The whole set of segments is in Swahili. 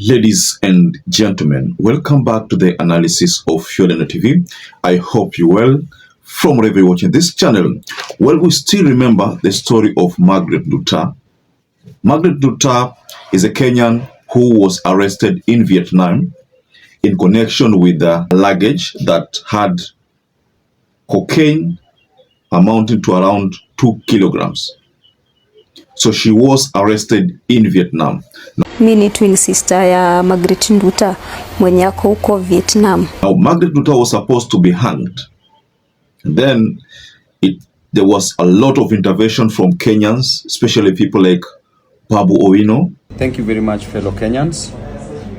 Ladies and gentlemen, welcome back to the analysis of YOLENO TV. I hope you well from wherever you're watching this channel. Well, we still remember the story of Margaret Nduta. Margaret Nduta is a Kenyan who was arrested in Vietnam in connection with the luggage that had cocaine amounting to around 2 kilograms. So she was arrested in Vietnam. Mi ni twin sister ya Margaret Nduta mwenye ako huko Vietnam. Now Margaret Nduta was supposed to be hanged. And then there was a lot of intervention from Kenyans, especially people like Babu Owino. Thank you very much, fellow Kenyans.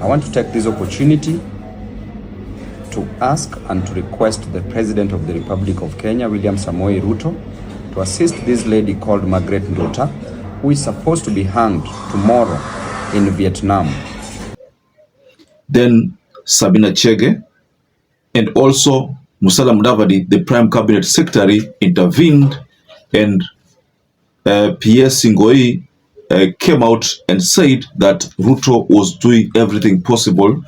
I want to take this opportunity to ask and to request the President of the Republic of Kenya, William Samoei Ruto, to assist this lady called Margaret Nduta, who is supposed to be hanged tomorrow in Vietnam. Then Sabina Chege and also Musalia Mudavadi, the Prime Cabinet Secretary, intervened, and Pierre Singoi came out and said that Ruto was doing everything possible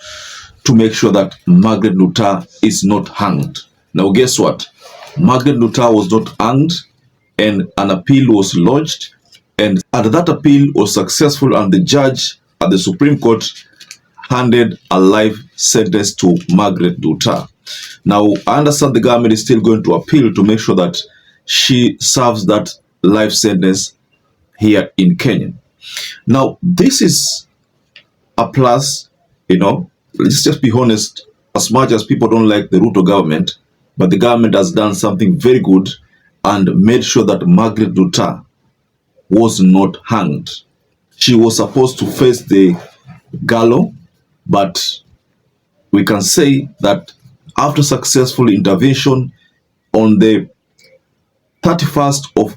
to make sure that Margaret Nduta is not hanged. Now guess what? Margaret Nduta was not hanged, and an appeal was lodged, and that appeal was successful, and the judge at the Supreme Court handed a life sentence to Margaret Nduta. Now, I understand the government is still going to appeal to make sure that she serves that life sentence here in Kenya. Now, this is a plus, let's just be honest, as much as people don't like the Ruto government, but the government has done something very good and made sure that Margaret Nduta was not hanged. She was supposed to face the gallows, but we can say that after successful intervention on the 31st of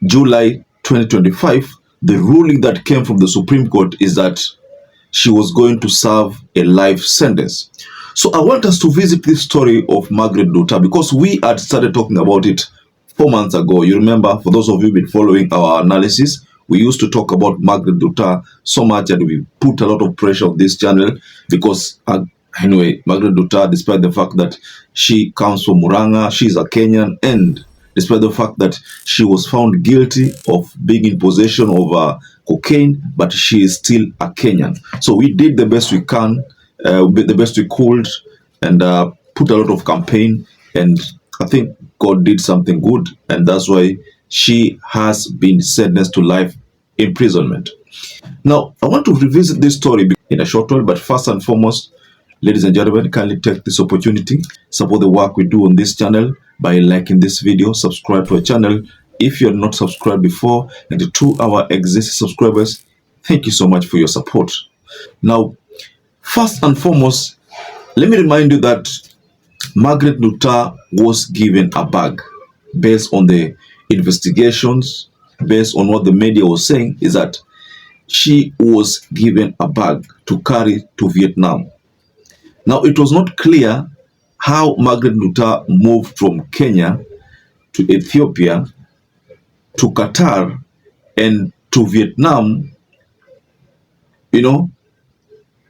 July 2025, the ruling that came from the Supreme Court is that she was going to serve a life sentence. So I want us to visit this story of Margaret Nduta because we had started talking about it 4 months ago. You remember, for those of you who've been following our analysis, we used to talk about Margaret Nduta so much, and we put a lot of pressure on this channel because, anyway, Margaret Nduta, despite the fact that she comes from Murang'a, she's a Kenyan, and despite the fact that she was found guilty of being in possession of cocaine, but she is still a Kenyan. So we did the best we can, the best we could, and put a lot of campaign, and I think God did something good, and that's why she has been sentenced to life imprisonment. Now, I want to revisit this story in a short while, but first and foremost, ladies and gentlemen, kindly take this opportunity, support the work we do on this channel by liking this video, subscribe to our channel if you're not subscribed before, and to our existing subscribers, thank you so much for your support. Now, first and foremost, let me remind you that Margaret Nduta was given a bag. Based on the investigations, based on what the media was saying, is that she was given a bag to carry to Vietnam. Now, it was not clear how Margaret Nduta moved from Kenya to Ethiopia to Qatar and to Vietnam,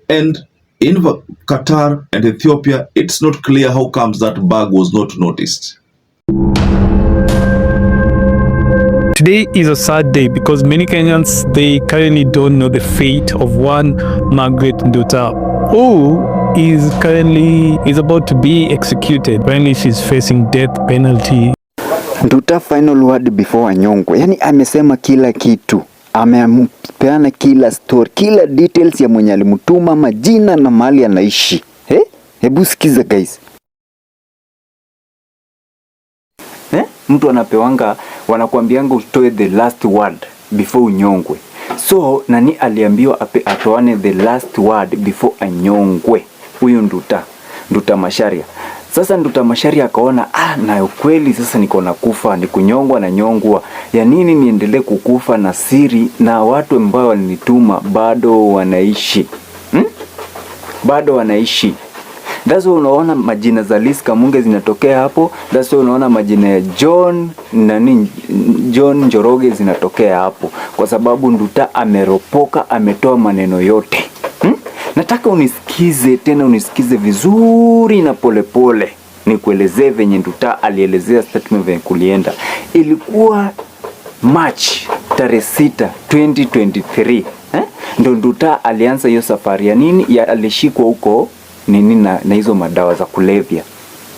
and in Qatar and Ethiopia, it's not clear how comes that bag was not noticed. Today is a sad day because many Kenyans, they currently don't know the fate of one Margaret Nduta, who is about to be executed. Apparently she's facing death penalty. Nduta final word before anyongwe. Yani amesema kila kitu. Amepeana kila story, kila details ya mwenye alimtuma, majina na mahali anaishi. Hebu sikiza guys. Mtu anapewanga, wanakuambianga utoe the last word before unyongwe. So nani aliambiwa atoane the last word before anyongwe? Huyu Nduta Macharia. Sasa Nduta Macharia akaona na ukweli sasa niko na kufa, ni kunyongwa na nyongwa. Ya nini niendelee kukufa na siri na watu ambao walinituma bado wanaishi? Bado wanaishi. That's why unaona majina za Liz Kamunge zinatokea hapo. That's why unaona majina ya John Njoroge zinatokea hapo. Kwa sababu Nduta ameropoka, ametoa maneno yote. Nataka unisikize tena, unisikize vizuri na polepole. Nikuelezee venye Nduta alielezea statement venye kulienda. Ilikuwa March tarehe 6, 2023. Ndo Nduta alianza hiyo safari ya nini? Ya alishikwa huko nini na hizo madawa za kulevya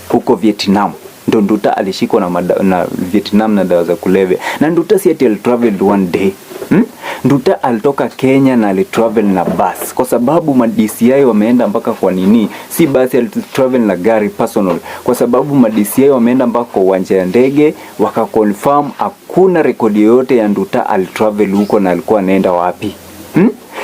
huko Vietnam. Ndo Nduta alishikwa na Vietnam na dawa za kulevya. Na Nduta si ati alitraveled one day. Nduta alitoka Kenya na alitravel na bus. Kwa sababu ma DCI wameenda mpaka kwa nini? Si basi, alitravel na gari personal. Kwa sababu ma DCI wameenda mpaka kwa uwanja ya ndege, wakaconfirm hakuna rekodi yoyote ya Nduta alitravel huko na alikuwa anaenda wapi.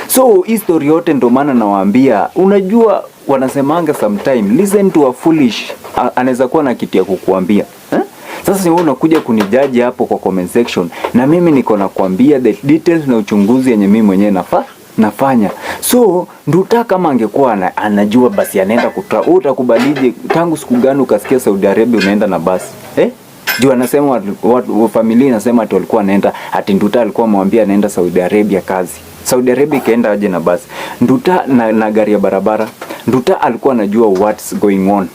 So history yote ndo maana nawaambia, unajua wanasemanga sometime listen to a foolish, anaweza kuwa na kitu ya kukuambia. Sasa wewe unakuja kunijaji hapo kwa comment section, na mimi niko na kuambia the details na uchunguzi yenye mimi mwenyewe nafanya. So Nduta kama angekuwa anajua basi anaenda utakubalije? Tangu siku gani ukasikia Saudi Arabia unaenda na basi? Juu anasema watu familia inasema ati walikuwa anaenda, ati Nduta alikuwa amwambia anaenda Saudi Arabia kazi. Saudi Arabia ikaenda aje na basi? Nduta na gari ya barabara. Nduta alikuwa anajua what's going on.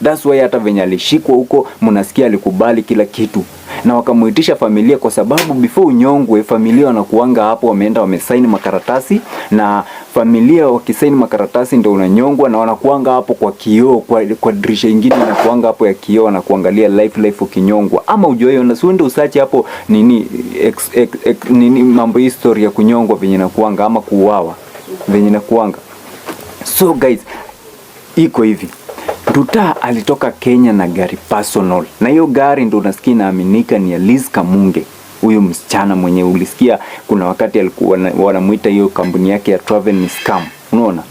That's why hata venye alishikwa huko mnasikia alikubali kila kitu. Na wakamuitisha familia kwa sababu before unyongwe familia wanakuanga hapo wameenda wamesaini makaratasi, na familia wakisaini makaratasi ndio unanyongwa, na wanakuanga hapo kwa kioo kwa dirisha nyingine na kuanga hapo ya kioo wanakuangalia life ukinyongwa. Ama ujoe unasuende usache hapo nini nini mambo history ya kunyongwa venye na kuanga ama kuuawa venye na kuanga. So guys, iko hivi. Nduta alitoka Kenya na gari personal. Na hiyo gari ndo unasikia inaaminika ni ya Liz Kamunge. Huyo msichana mwenye ulisikia kuna wakati alikuwa wanamuita hiyo kampuni yake ya travel ni scam. Unaona?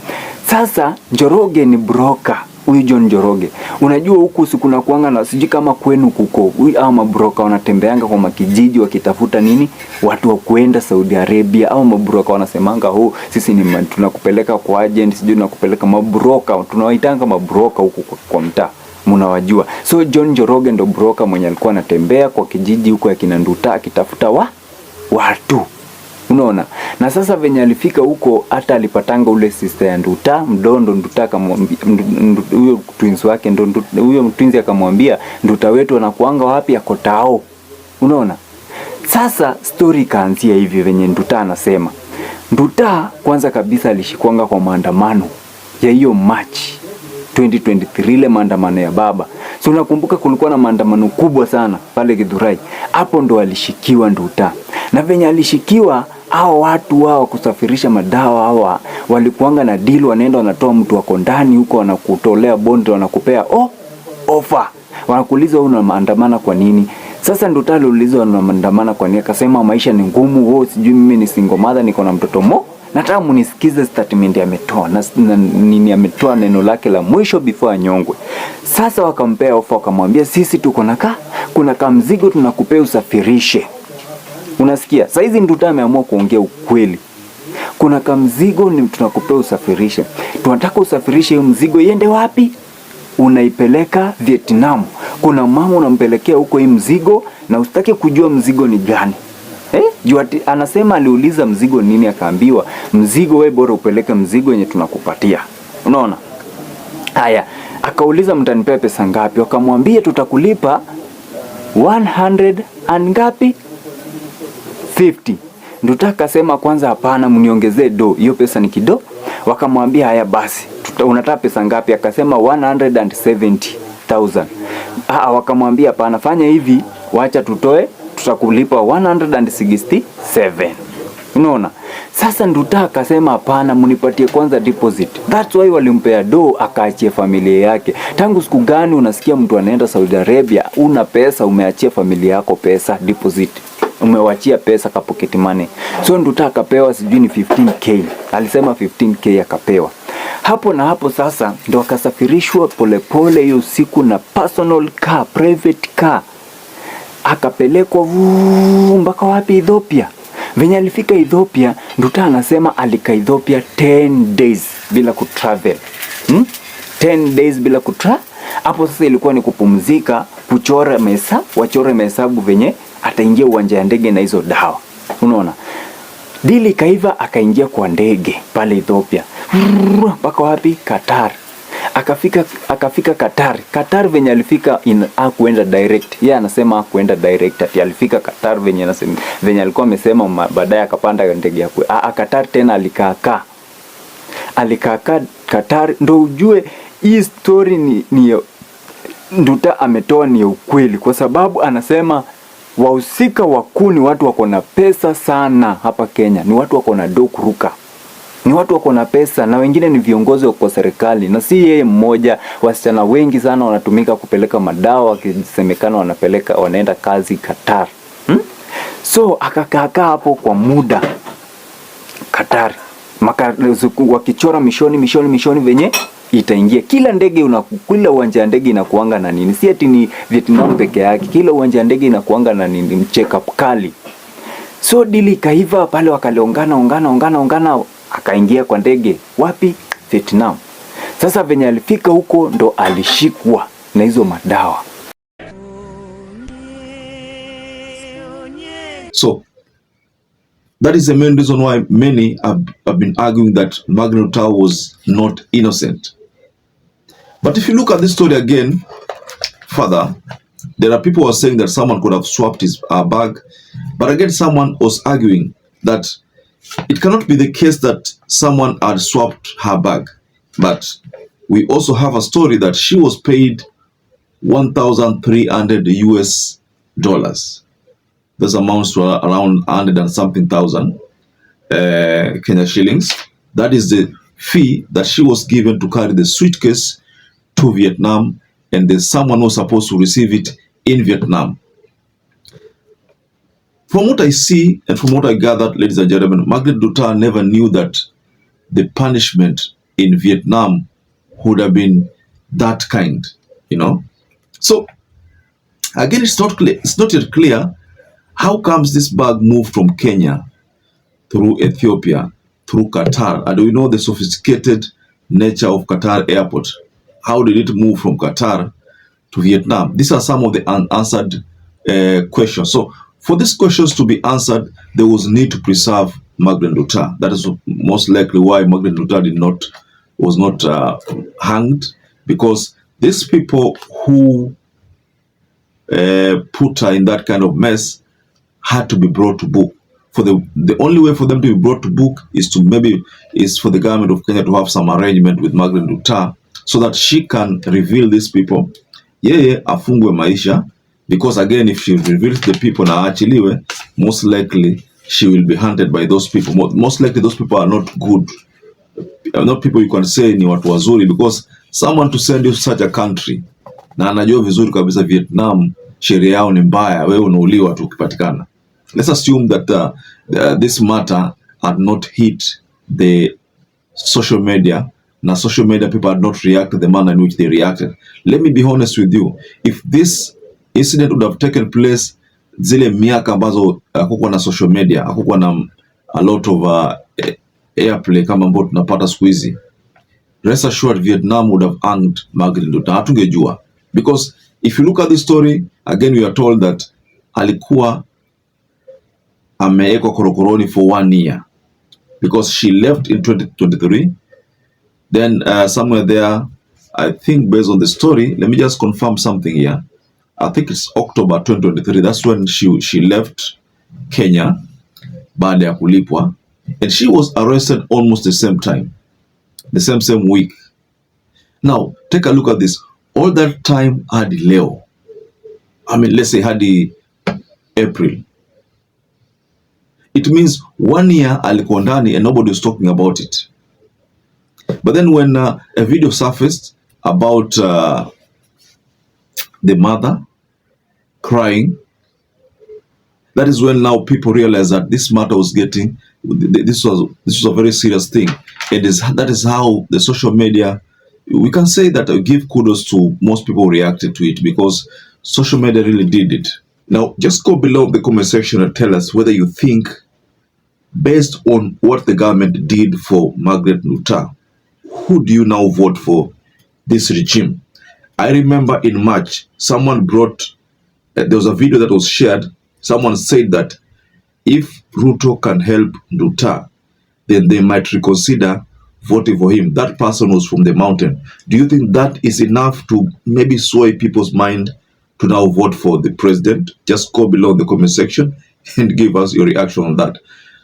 Sasa Njoroge ni broker. Huyu John Njoroge. Unajua huku kuna kuanga na siji kama kwenu kuko. Huyu ama broker wanatembeanga kwa makijiji wakitafuta nini? Watu wa kuenda Saudi Arabia, au mabroker wanasemanga sisi ni tunakupeleka kwa agent, sijui tunakupeleka mabroker, tunawaitanga mabroker huku kwa mtaa. Mnawajua. So John Njoroge ndo broker mwenye alikuwa anatembea kwa kijiji huko ya kina Nduta akitafuta watu. Unaona? Na sasa venye alifika huko hata alipatanga ule sister ya Nduta, Mdondo. Nduta akamwambia huyo twins wake huyo twins akamwambia Nduta wetu anakuanga wapi? Ako Tao. Unaona? Sasa story kaanzia hivi venye Nduta anasema. Nduta kwanza kabisa alishikwanga kwa maandamano ya hiyo March 2023, ile maandamano ya baba. So unakumbuka kulikuwa na maandamano kubwa sana pale Githurai. Hapo ndo alishikiwa Nduta. Na venye alishikiwa hao watu wao kusafirisha madawa hawa walikuanga na deal, wanaenda wanatoa mtu wako ndani huko wanakutolea bond, wanakupea offer. Wanakuuliza una maandamana kwa nini? Sasa Nduta aliulizwa una maandamana kwa nini? Akasema maisha ni ngumu, sijui mimi ni single mother niko na mtoto Nataka munisikize statement ametoa na nini ametoa neno lake la mwisho before anyongwe. Sasa wakampea offer, wakamwambia sisi tuko na kuna kamzigo tunakupea usafirishe. Unasikia? Saizi Nduta ameamua kuongea ukweli. Kuna kamzigo ni tunakupea usafirishe. Tunataka usafirishe hiyo mzigo iende wapi? Unaipeleka Vietnam. Kuna mama unampelekea huko hii mzigo na usitaki kujua mzigo ni gani. Anasema aliuliza mzigo nini, akaambiwa mzigo wewe bora upeleke mzigo yenye tunakupatia. Unaona? Haya, akauliza mtanipea pesa ngapi? Wakamwambia tutakulipa 100 and ngapi? 50. Nduta akasema kwanza hapana, mniongezee hiyo pesa ni kidogo. Wakamwambia haya basi, unataka pesa ngapi? Akasema 170,000. Wakamwambia hapana, fanya hivi, wacha tutakulipa 167. Unaona? Sasa Nduta akasema hapana, mnipatie kwanza deposit. That's why walimpea akaachia familia yake. Tangu siku gani unasikia mtu anaenda Saudi Arabia, una pesa umeachia familia yako pesa deposit? Umewachia pesa ka pocket money. So Nduta akapewa sijui ni 15k. Alisema 15k akapewa. Hapo na hapo sasa ndo akasafirishwa polepole hiyo siku na personal car, private car. Akapelekwa mpaka wapi? Ethiopia. Venye alifika Ethiopia, Nduta anasema alika Ethiopia 10 days bila kutravel. 10 days bila kutravel. Hapo sasa ilikuwa ni kupumzika, wachore mahesabu venye ataingia uwanja ya ndege na hizo dawa. Unaona? Dili kaiva akaingia kwa ndege pale Ethiopia. mpaka wapi? Qatar. Akafika Qatar. Qatar venye alifika hakuenda direct. Yeye anasema hakuenda direct, ati alifika Qatar venye alikuwa amesema, baadaye akapanda ndege ya Qatar tena alikaa Qatar. Ndo ujue hii story ni Nduta ametoa ni ukweli, kwa sababu anasema wahusika wakuu ni watu wako na pesa sana hapa Kenya, ni watu wako na dokuruka, ni watu wako na pesa, na wengine ni viongozi wa serikali, na si yeye mmoja. Wasichana wengi sana wanatumika kupeleka madawa, wakisemekana wanaenda kazi Qatar. So akakaa hapo kwa muda Qatar, wakichora mishoni venye itaingia. Kila uwanja wa ndege inakuanga na nini, si ati ni Vietnam peke yake, kila uwanja wa ndege inakuanga na nini, check up kali. So dili kaiva pale, wakaliongana akaingia kwa ndege wapi? Vietnam. Sasa venye alifika huko ndo alishikwa na hizo madawa. So that is the main reason why many have been arguing that Margaret Nduta was not innocent. But if you look at this story again further, there are people who are saying that someone could have swapped his bag. But again, someone was arguing that it cannot be the case that someone had swapped her bag. But we also have a story that she was paid $1,300 US. This amounts to around 100 and something thousand Kenya shillings. That is the fee that she was given to carry the suitcase to Vietnam, and there's someone who was supposed to receive it in Vietnam. From what I see and from what I gathered, ladies and gentlemen, Margaret Nduta never knew that the punishment in Vietnam would have been that kind, So again, it's not yet clear how comes this bag moved from Kenya through Ethiopia, through Qatar. And we know the sophisticated nature of Qatar airport. How did it move from Qatar to Vietnam? These are some of the unanswered questions. So for these questions to be answered, there was need to preserve Margaret Nduta. That is most likely why Margaret Nduta was not hanged, because these people who put her in that kind of mess had to be brought to book. For the only way for them to be brought to book is for the government of Kenya to have some arrangement with Margaret Nduta so that she can reveal these people. Afungwe maisha, because again, if she reveals the people na achiliwe, most likely she will be hunted by those people. Most likely those people are not good, not people you can say ni watu wazuri, because someone to send you to such a country na anajua vizuri kabisa Vietnam sheria yao ni mbaya, wewe unauliwa tu ukipatikana. Let's assume that this matter had not hit the social media. Now, social media people had not reacted the manner in which they reacted. Let me be honest with you. If this incident would have taken place zile miaka ambazo hakukuwa na social media, hakukuwa na a lot of airplay kama ambao tunapata siku hizi, rest assured Vietnam would have hanged Margaret Nduta. Hatungejua. Because if you look at the story, again we are told that alikuwa ameekwa korokoroni for 1 year, because she left in 2023. Then somewhere there, I think based on the story, let me just confirm something here. I think it's October 2023. That's when she left Kenya baada ya kulipwa, and she was arrested almost the same time, the same week. Now take a look at this. All that time hadi leo, let's say hadi April, it means 1 year alikuwa ndani and nobody was talking about it. But then when a video surfaced about the mother crying, that is when now people realize that this matter was this was a very serious thing. That is how the social media, we can say that I give kudos to most people who reacted to it, because social media really did it. Now, just go below the comment section and tell us whether you think, based on what the government did for Margaret Nduta, who do you now vote for this regime? I remember in March, someone there was a video that was shared. Someone said that if Ruto can help Nduta, then they might reconsider voting for him. That person was from the mountain. Do you think that is enough to maybe sway people's mind to now vote for the president? Just go below in the comment section and give us your reaction on that.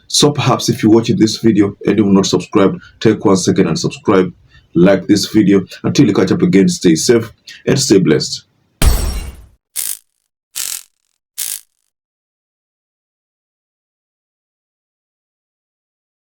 So perhaps if you're watching this video and you're not subscribed, take 1 second and subscribe, like this video. Until you catch up again, stay safe and stay blessed.